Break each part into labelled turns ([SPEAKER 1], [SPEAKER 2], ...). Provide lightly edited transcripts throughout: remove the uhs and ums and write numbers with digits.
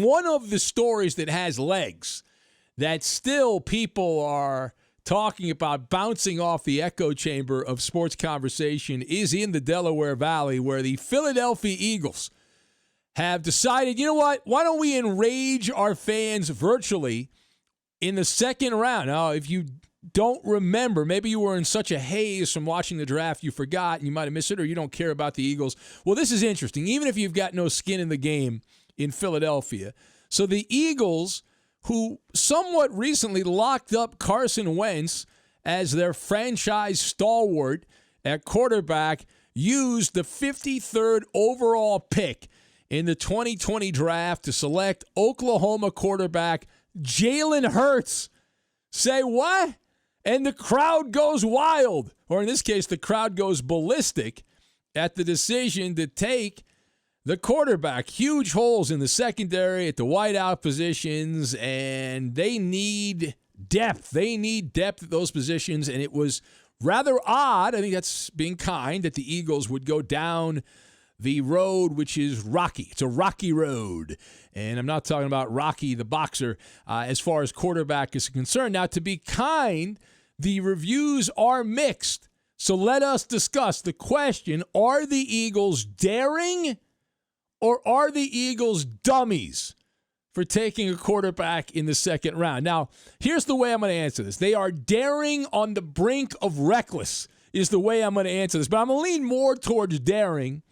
[SPEAKER 1] one of the stories that has legs that still people are talking about bouncing off the echo chamber of sports conversation is in the Delaware Valley, where the Philadelphia Eagles have decided, you know what, why don't we enrage our fans virtually in the second round? Now, if you don't remember, maybe you were in such a haze from watching the draft you forgot and you might have missed it, or you don't care about the Eagles. Well, this is interesting, even if you've got no skin in the game in Philadelphia. So the Eagles, who somewhat recently locked up Carson Wentz as their franchise stalwart at quarterback, used the 53rd overall pick in the 2020 draft to select Oklahoma quarterback Jalen Hurts. Say what? And the crowd goes wild, or in this case, the crowd goes ballistic at the decision to take the quarterback. Huge holes in the secondary at the wideout positions, and they need depth. They need depth at those positions, and it was rather odd, I think that's being kind, that the Eagles would go down the road, which is rocky. It's a rocky road, and I'm not talking about Rocky the boxer as far as quarterback is concerned. Now, to be kind, the reviews are mixed, so let us discuss the question, are the Eagles daring or are the Eagles dummies for taking a quarterback in the second round? Now, here's the way I'm going to answer this. They are daring on the brink of reckless is the way I'm going to answer this. But I'm going to lean more towards daring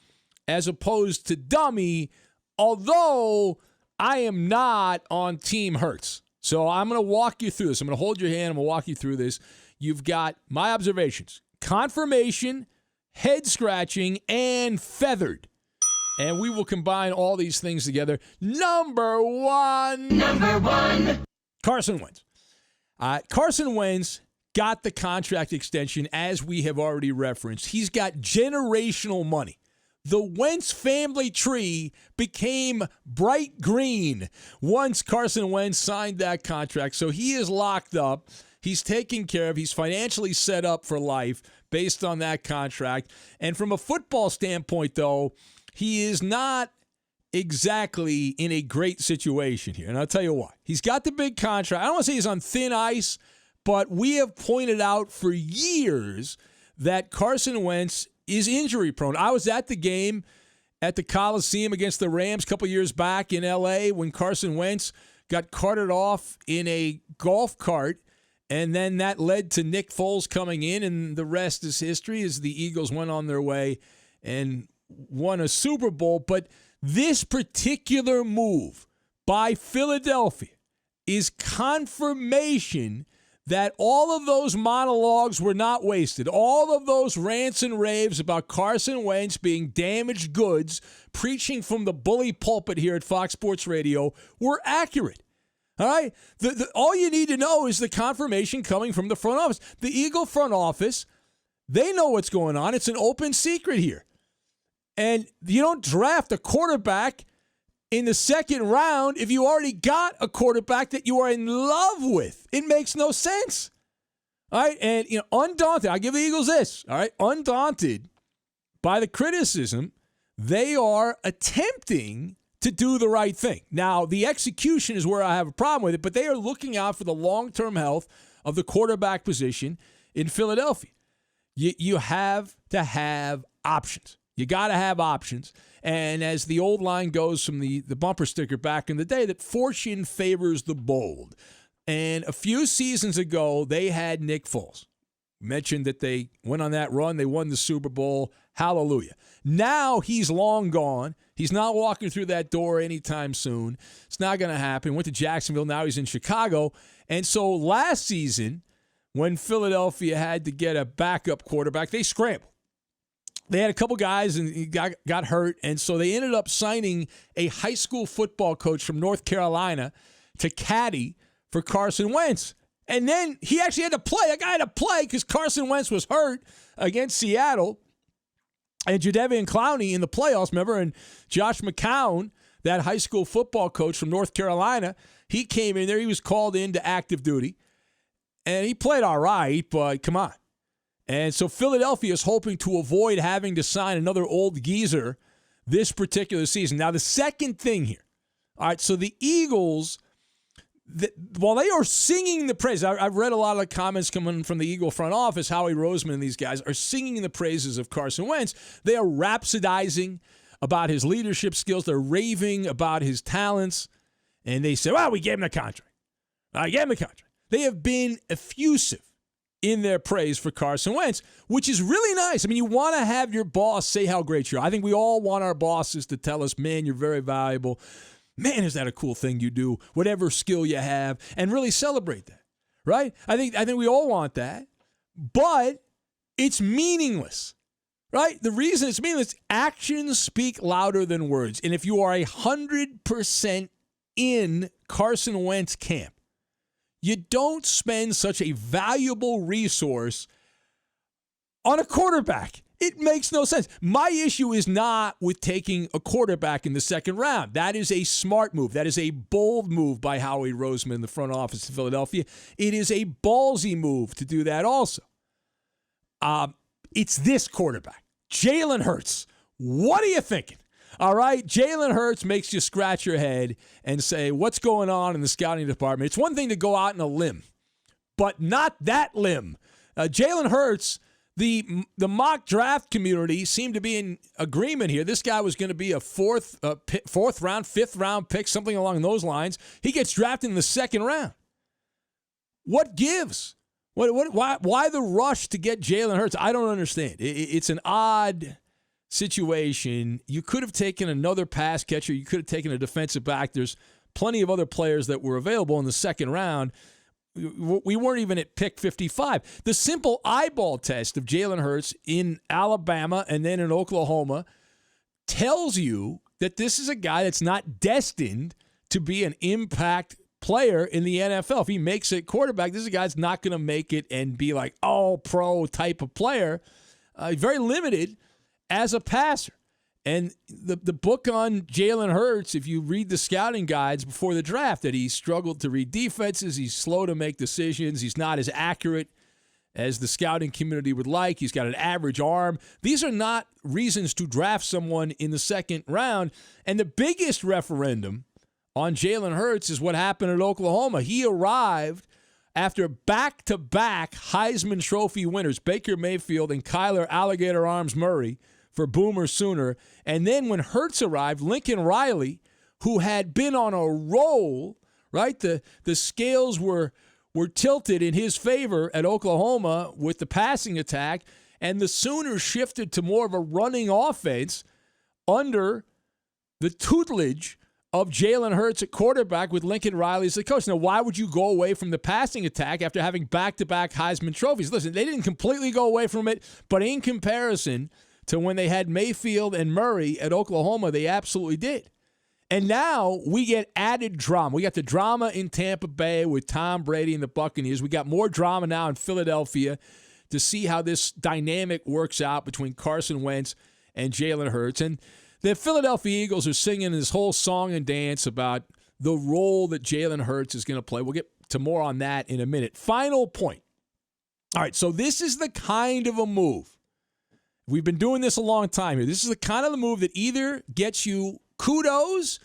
[SPEAKER 1] as opposed to dummy, although I am not on Team Hurts. So I'm going to walk you through this. I'm going to hold your hand. I'm going to walk you through this. You've got my observations: confirmation, head scratching, and feathered. And we will combine all these things together. Number one. Carson Wentz. Carson Wentz got the contract extension, as we have already referenced. He's got generational money. The Wentz family tree became bright green once Carson Wentz signed that contract. So he is locked up. He's taken care of. He's financially set up for life based on that contract. And from a football standpoint, though, he is not exactly in a great situation here. And I'll tell you why. He's got the big contract. I don't want to say he's on thin ice, but we have pointed out for years that Carson Wentz is injury prone. I was at the game at the Coliseum against the Rams a couple years back in L.A. when Carson Wentz got carted off in a golf cart, and then that led to Nick Foles coming in, and the rest is history as the Eagles went on their way and won a Super Bowl. But this particular move by Philadelphia is confirmation that all of those monologues were not wasted. All of those rants and raves about Carson Wentz being damaged goods, preaching from the bully pulpit here at Fox Sports Radio, were accurate. All right? All you need to know is the confirmation coming from the front office. The Eagle front office, they know what's going on. It's an open secret here. And you don't draft a quarterback in the second round if you already got a quarterback that you are in love with. It makes no sense. All right, and undaunted, I'll give the Eagles this. All right, undaunted by the criticism, they are attempting to do the right thing. Now, the execution is where I have a problem with it, but they are looking out for the long-term health of the quarterback position in Philadelphia. You have to have options. You got to have options. And as the old line goes from the bumper sticker back in the day, that fortune favors the bold. And a few seasons ago, they had Nick Foles. Mentioned that they went on that run. They won the Super Bowl. Hallelujah. Now he's long gone. He's not walking through that door anytime soon. It's not going to happen. Went to Jacksonville. Now he's in Chicago. And so last season, when Philadelphia had to get a backup quarterback, they scrambled. They had a couple guys and he got hurt, and so they ended up signing a high school football coach from North Carolina to caddy for Carson Wentz. And then he actually had to play. That guy had to play because Carson Wentz was hurt against Seattle and Jadeveon Clowney in the playoffs, remember? And Josh McCown, that high school football coach from North Carolina, he came in there. He was called into active duty, and he played all right, but come on. And so Philadelphia is hoping to avoid having to sign another old geezer this particular season. Now, the second thing here, All right, so the Eagles, while they are singing the praise, I've read a lot of the comments coming from the Eagle front office, Howie Roseman and these guys are singing the praises of Carson Wentz. They are rhapsodizing about his leadership skills. They're raving about his talents. And they say, well, we gave him the contract. I gave him the contract. They have been effusive in their praise for Carson Wentz, which is really nice. I mean, you want to have your boss say how great you are. I think we all want our bosses to tell us, man, you're very valuable. Man, is that a cool thing you do, whatever skill you have, and really celebrate that, right? I think we all want that, but it's meaningless, right? The reason it's meaningless, actions speak louder than words. And if you are 100% in Carson Wentz camp, you don't spend such a valuable resource on a quarterback. It makes no sense. My issue is not with taking a quarterback in the second round. That is a smart move. That is a bold move by Howie Roseman in the front office of Philadelphia. It is a ballsy move to do that also. It's this quarterback, Jalen Hurts. What are you thinking? All right, Jalen Hurts makes you scratch your head and say, what's going on in the scouting department? It's one thing to go out on a limb, but not that limb. Jalen Hurts, the mock draft community seemed to be in agreement here. This guy was going to be a fourth round, fifth round pick, something along those lines. He gets drafted in the second round. What gives? Why the rush to get Jalen Hurts? I don't understand. It's an odd situation. You could have taken another pass catcher. You could have taken a defensive back. There's plenty of other players that were available in the second round. We weren't even at pick 55. The simple eyeball test of Jalen Hurts in Alabama and then in Oklahoma tells you that this is a guy that's not destined to be an impact player in the NFL. If he makes it quarterback, this is a guy that's not going to make it and be like all-pro type of player. Very limited as a passer. And the book on Jalen Hurts, if you read the scouting guides before the draft, that he struggled to read defenses, he's slow to make decisions, he's not as accurate as the scouting community would like, he's got an average arm. These are not reasons to draft someone in the second round. And the biggest referendum on Jalen Hurts is what happened at Oklahoma. He arrived after back-to-back Heisman Trophy winners, Baker Mayfield and Kyler Alligator Arms Murray, for Boomer Sooner. And then when Hurts arrived, Lincoln Riley, who had been on a roll, right? The scales were tilted in his favor at Oklahoma with the passing attack, and the Sooners shifted to more of a running offense under the tutelage of Jalen Hurts at quarterback with Lincoln Riley as the coach. Now, why would you go away from the passing attack after having back-to-back Heisman trophies? Listen, they didn't completely go away from it, but in comparison to when they had Mayfield and Murray at Oklahoma, they absolutely did. And now we get added drama. We got the drama in Tampa Bay with Tom Brady and the Buccaneers. We got more drama now in Philadelphia to see how this dynamic works out between Carson Wentz and Jalen Hurts. And the Philadelphia Eagles are singing this whole song and dance about the role that Jalen Hurts is going to play. We'll get to more on that in a minute. Final point. All right, so this is the kind of a move. We've been doing this a long time here. This is the kind of the move that either gets you kudos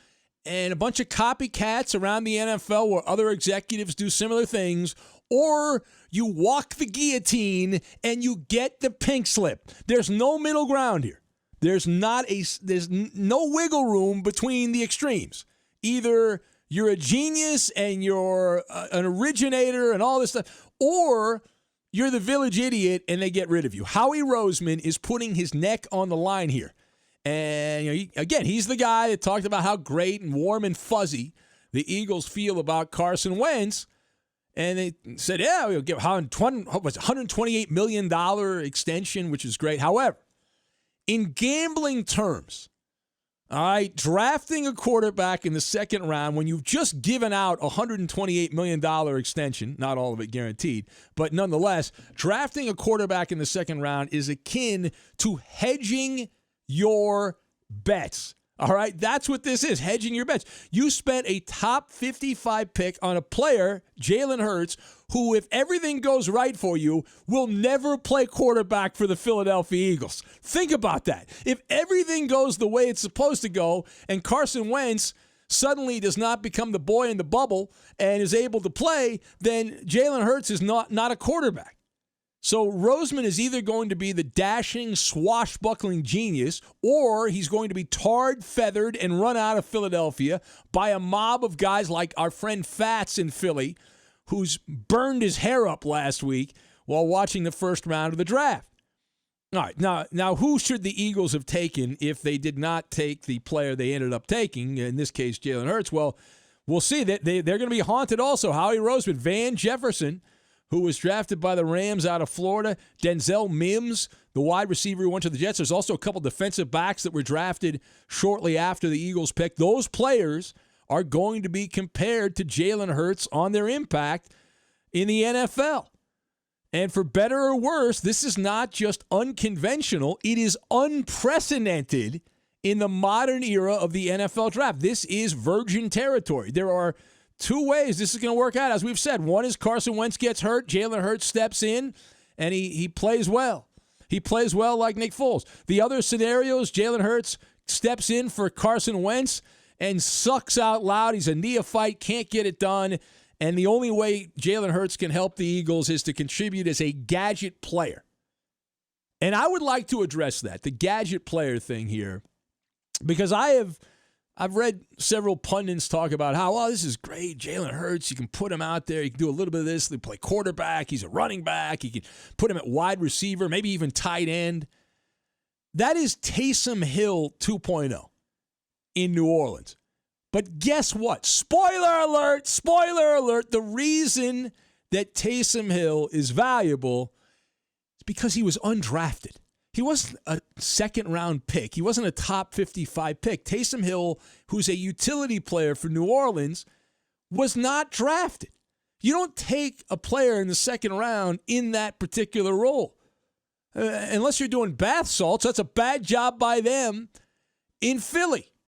[SPEAKER 1] and a bunch of copycats around the NFL where other executives do similar things, or you walk the guillotine and you get the pink slip. There's no middle ground here. There's no wiggle room between the extremes. Either you're a genius and you're an originator and all this stuff, or you're the village idiot and they get rid of you. Howie Roseman is putting his neck on the line here. And, he's the guy that talked about how great and warm and fuzzy the Eagles feel about Carson Wentz. And they said, yeah, we'll give $128 million extension, which is great. However, in gambling terms, all right, drafting a quarterback in the second round when you've just given out a $128 million extension, not all of it guaranteed, but nonetheless, drafting a quarterback in the second round is akin to hedging your bets. All right, that's what this is, hedging your bets. You spent a top 55 pick on a player, Jalen Hurts, who, if everything goes right for you, will never play quarterback for the Philadelphia Eagles. Think about that. If everything goes the way it's supposed to go and Carson Wentz suddenly does not become the boy in the bubble and is able to play, then Jalen Hurts is not a quarterback. So Roseman is either going to be the dashing, swashbuckling genius, or he's going to be tarred, feathered, and run out of Philadelphia by a mob of guys like our friend Fats in Philly, who's burned his hair up last week while watching the first round of the draft. All right, now who should the Eagles have taken if they did not take the player they ended up taking, in this case Jalen Hurts? Well, we'll see. They're going to be haunted also. Howie Roseman, Van Jefferson, who was drafted by the Rams out of Florida, Denzel Mims, the wide receiver who went to the Jets. There's also a couple defensive backs that were drafted shortly after the Eagles pick. Those players are going to be compared to Jalen Hurts on their impact in the NFL. And for better or worse, this is not just unconventional. It is unprecedented in the modern era of the NFL draft. This is virgin territory. There are two ways this is going to work out, as we've said. One is Carson Wentz gets hurt, Jalen Hurts steps in, and he plays well. He plays well like Nick Foles. The other scenario is Jalen Hurts steps in for Carson Wentz and sucks out loud. He's a neophyte, can't get it done. And the only way Jalen Hurts can help the Eagles is to contribute as a gadget player. And I would like to address that, the gadget player thing here, because I've read several pundits talk about how, well, this is great, Jalen Hurts, you can put him out there, you can do a little bit of this, they play quarterback, he's a running back, you can put him at wide receiver, maybe even tight end. That is Taysom Hill 2.0 in New Orleans. But guess what? Spoiler alert, the reason that Taysom Hill is valuable is because he was undrafted. He wasn't a second-round pick. He wasn't a top 55 pick. Taysom Hill, who's a utility player for New Orleans, was not drafted. You don't take a player in the second round in that particular role. Unless you're doing bath salts, that's a bad job by them in Philly.